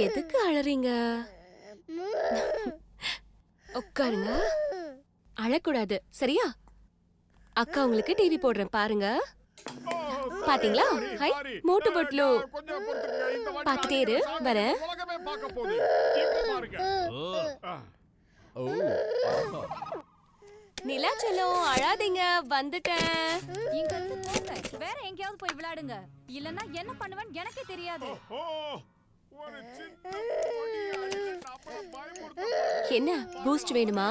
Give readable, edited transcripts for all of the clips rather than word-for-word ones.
எதுக்கு அழறீங்க? உட்காருங்க. அழக்கூடாது, சரியா? அக்கா உங்களுக்கு டிவி போடுறேன் பாருங்க. பாத்தீங்களா? ஹை மோட்டு பட்லு. பாத்துட்டே இரு, வரேன். நிலா செல்லம், அழாதீங்க, வந்துட்டேன். இங்க இருந்து போங்க, வேற எங்கேயாவது போய் விளையாடுங்க. இல்லன்னா என்ன பண்ணுவேன்னு எனக்கே தெரியாது. என்ன பூஸ்ட் வேணுமா?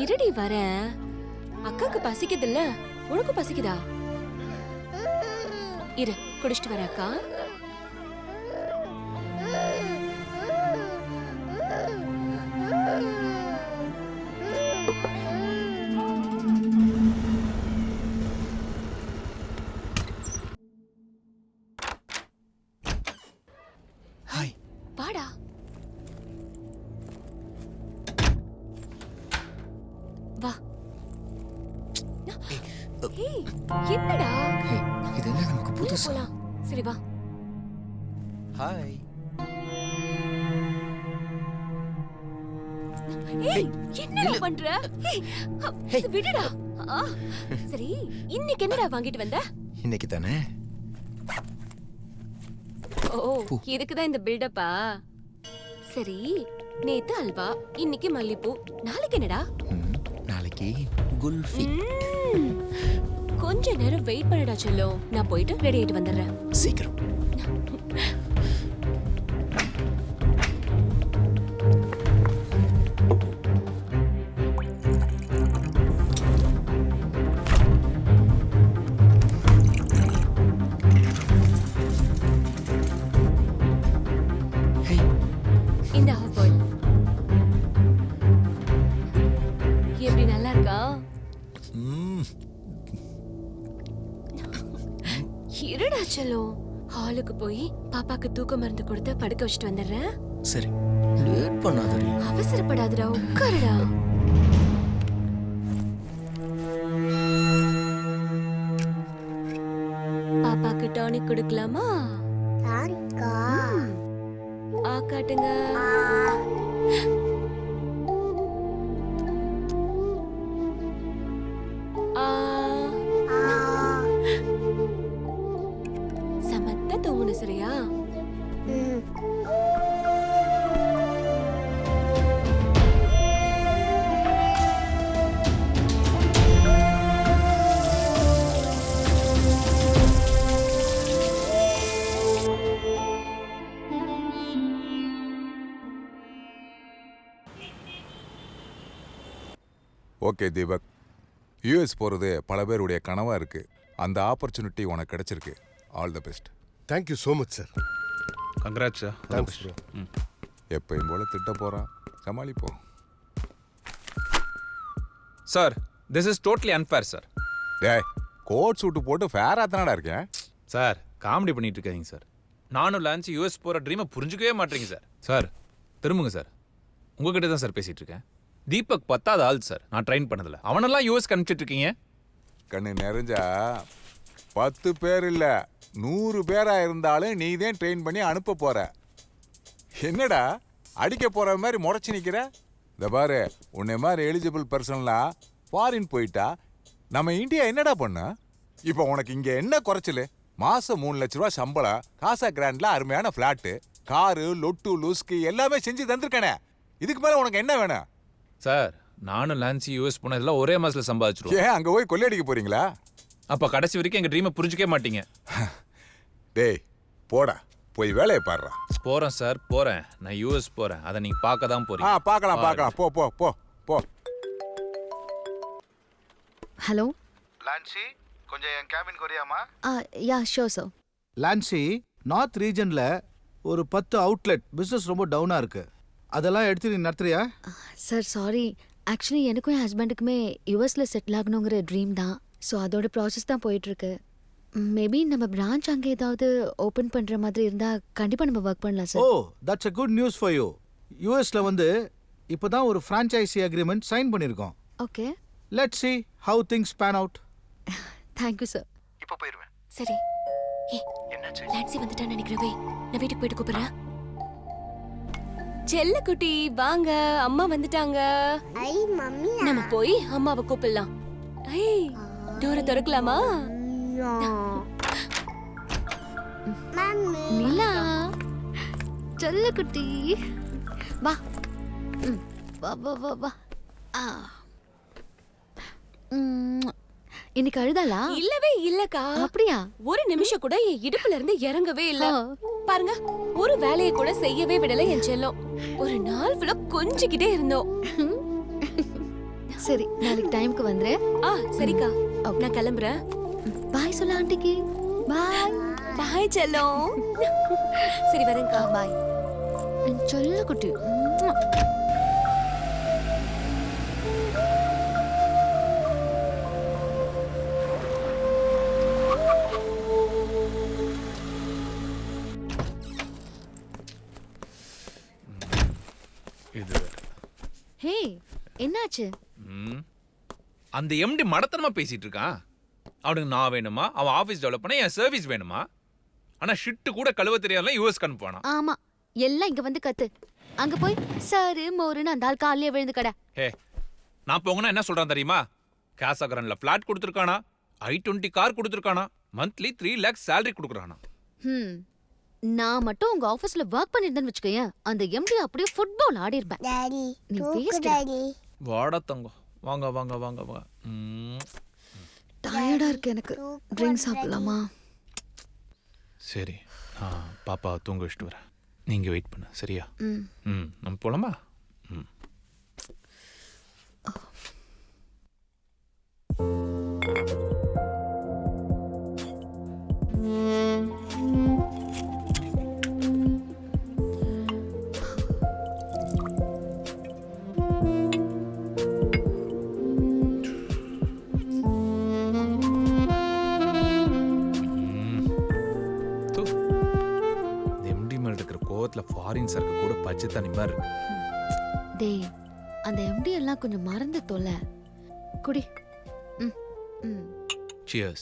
இருடி வரேன். அக்காக்கு பசிக்குது இல்ல, உனக்கு பசிக்குதா? இரு குடிச்சிட்டு வர அக்கா. ஹாய். வாடா. வா. ஏய், என்னடா? இது என்ன நமக்கு புதுசா? போலாம். சரி வா. ஹாய். ஏய், என்னடா பண்ற? ஏய், விடுடா. சரி, இன்னைக்கு என்னடா வாங்கிட்டு வந்த? இன்னைக்கு தானே. ஓ, இதுக்குதான் இந்த பில்டப்பா? சரி, நேத்து அல்வா, இன்னைக்கு மல்லிப்பூ, நாளைக்கு என்னடா? நாளைக்கு குல்ஃபி. கொஞ்ச நேரம் வெயிட் பண்ணடா செல்லம், நான் போயிட்டு ரெடி ஆயிட்டு வந்துடுறேன். சீக்கிரம். இந்த ஹாஃப் பாயில் எப்படி நல்லா இருக்கா? இருடா செல்லம், ஹாலுக்கு போய் பாப்பாக்கு தூக்க மருந்து கொடுத்து படுக்க வச்சுட்டு வந்துடுறேன். சரி, லேட் பண்ணாதடி. அவசரப்படாதடா, உட்காருடா. பாப்பாக்கு டானிக் கொடுக்கலாமா? ஆ காட்டுங்க. சமத்தா தூங்கணும், சரியா? ஓகே தீபக், யூஎஸ் போகிறது பல பேருடைய கனவாக இருக்கு. அந்த ஆப்பர்ச்சுனிட்டி உனக்கு கிடைச்சிருக்கு. All the best. Thank you so much sir. Congrats sir. Thanks bro. எப்பயும் போல திட்ட போகிறான், சமாளிப்போம். Sir, this is totally unfair sir. டேய், கோட் சூட்டு போட்டு ஃபேராக தானடா இருக்கேன். சார், காமெடி பண்ணிட்டு இருக்காதீங்க சார். நானும் லான்ச் யூஎஸ் போகிற ட்ரீமை புரிஞ்சுக்கவே மாட்டேங்க சார். சார், திரும்புங்க சார். உங்ககிட்ட தான் சார் பேசிகிட்டு இருக்கேன். தீபக் 10வது ஆள் சார், நான் ட்ரெயின் பண்ணதில்ல. அவனெல்லாம் யூஎஸ் அனுப்பிச்சிட்டு இருக்கீங்க. கண்ணு நிறைஞ்சா 10 பேர் இல்லை 100 பேராக இருந்தாலும் நீ தான் ட்ரெயின் பண்ணி அனுப்ப போற. என்னடா அடிக்க போகிற மாதிரி முறைச்சி நிற்கிற? இந்த பாரு, உன்னை மாதிரி எலிஜிபிள் பர்சன்லாம் ஃபாரின் போயிட்டா நம்ம இந்தியா என்னடா பண்ண? இப்போ உனக்கு இங்கே என்ன குறைச்சல்? மாதம் 3 லட்ச ரூபா சம்பளம், காசா கிராண்டில் அருமையான ஃப்ளாட்டு, காரு, லொட்டு லூஸ்க்கு எல்லாமே செஞ்சு தந்துருக்கனே. இதுக்கு மேலே உனக்கு என்ன வேணும்? சார், நானும் லான்சி யூஎஸ் போனதெல்லாம் ஒரே மாசத்துல சம்பாதிச்சிருவோம். ஏன் அங்கே போய் கொள்ளையடிக்க போறீங்களா? அப்போ கடைசி வரைக்கும் எங்கள் ட்ரீமை புரிஞ்சுக்கவே மாட்டீங்க. டேய் போடா, போய் வேலையை பாடுறா. போகிறேன் சார், போகிறேன். நான் யூஎஸ் போகிறேன், அதை நீங்கள் பார்க்க தான் போகிறீங்க. பார்க்கலாம் பார்க்கலாம், போ போ போ போ. ஹலோ லான்சி, கொஞ்சம் என் கேபின் கொரியாமா? Yeah sure sir. Lancy, north ரீஜன்ல ஒரு 10 அவுட்லெட் பிசினஸ் ரொம்ப டவுனா இருக்கு. அதெல்லாம் எடுத்து நீ நடத்துறியா? சார் சாரி, ஆக்சுவலி எனக்கும் என் ஹஸ்பண்டுக்குமே யூஎஸில் செட்டில் ஆகணுங்கிற ட்ரீம் தான். ஸோ அதோட ப்ராசஸ் தான் போயிட்டுருக்கு. மேபி நம்ம பிரான்ச் அங்கே ஏதாவது ஓப்பன் பண்ணுற மாதிரி இருந்தால் கண்டிப்பாக நம்ம ஒர்க் பண்ணலாம் oh, sir. That's a good news for you. யூஎஸ்ல வந்து இப்பதான் ஒரு ஃப்ரான்ச்சைசி அக்ரிமெண்ட் சைன் பண்ணியிருக்கோம். Okay, let's see how things pan out. Thank you sir. இப்போ போயிருவேன். சரி. ஏ என்னாச்சு? லான்சி வந்துட்டான்னு நினைக்கிறவே. நான் வீட்டுக்கு போயிட்டு கூப்பிடுறேன். செல்ல குட்டி வாங்க, அம்மா வந்துட்டாங்க. ஐ மம்மி நம்ம போய் அம்மாவை கூப்பிடலாம். ஐய், டோரை திறக்கலாமா? மம்மி நிலா, செல்லக்குட்டி, வா. வா வா வா வா. ஆ. இன்னைக்கு அழுதாளா? இல்லவே இல்லக்கா. அப்படியா? ஒரு நிமிஷம் கூட என் இடுப்புல இருந்து இறங்கவே இல்ல. ஆ. பாருங்க, ஒரு வேலையை கூட செய்யவே விடல என் செல்லம். ஒரு நாள் ஃபுல்லா கொஞ்சிக்கிட்டே இருந்தோம். சரி, நாளைக்கு டைம்க்கு வந்துரு. சரிக்கா, நான் கிளம்புறேன். பாய் சொல்ல ஆண்டிக்கு. பாய். பாய் செல்லம். சரி வரேன்க்கா. பாய். செல்லக்குட்டி. இது வேற. ஹே, என்னாச்சு? ம். அந்த எம்டி மடத்தனமா பேசிட்டு இருக்கான். அவனுக்கு நான் வேணுமா, அவன் ஆஃபீஸ் டெவலப் பண்ண என் சர்வீஸ் வேணுமா? ஆனா ஷிட்டு கூட கழுவ தெரியாதலாம் யூஎஸ் அனுப்புவானா? ஆமா, எல்லாம் இங்க வந்து கத்து. அங்க போய் சாரு மோருன்னு அந்த ஆள் காலையே விழுந்து கடை. ஹே, நான் போங்கன்னா என்ன சொல்றான் தெரியுமா? கேசாகரன்ல ஃபிளாட் கொடுத்துருக்கானா, i20 கார் கொடுத்துருக்கானா, மந்த்லி 3 lakhs salary கொடுக்குறானா. நான் மட்டும் உங்க ஆபீஸ்ல வர்க் பண்ணிருந்தேன்னு வச்சுக்கோயேன், அந்த எம்டி அப்படியே ஃபுட்பால் ஆடி இருப்பேன். டாடி நீ தூக்கு waste. டாடி. வாடா தங்கம், வாங்க வாங்க வாங்க வாங்க. டயர்டா இருக்கு எனக்கு. ட்ரிங்க் சாப்பிடலாமா? சரி, நான் பாப்பா தூங்க வச்சுட்டு வரேன். நீங்க வெயிட் பண்ணு, சரியா? ம். நம்ம போலாமா? ம். ஃபாரின் சரக்கு கூட பச்சை தண்ணி மாதிரி இருக்கு. டேய், அந்த எம்டி எல்லாம் கொஞ்சம் மறந்து தொலை. குடி. Cheers.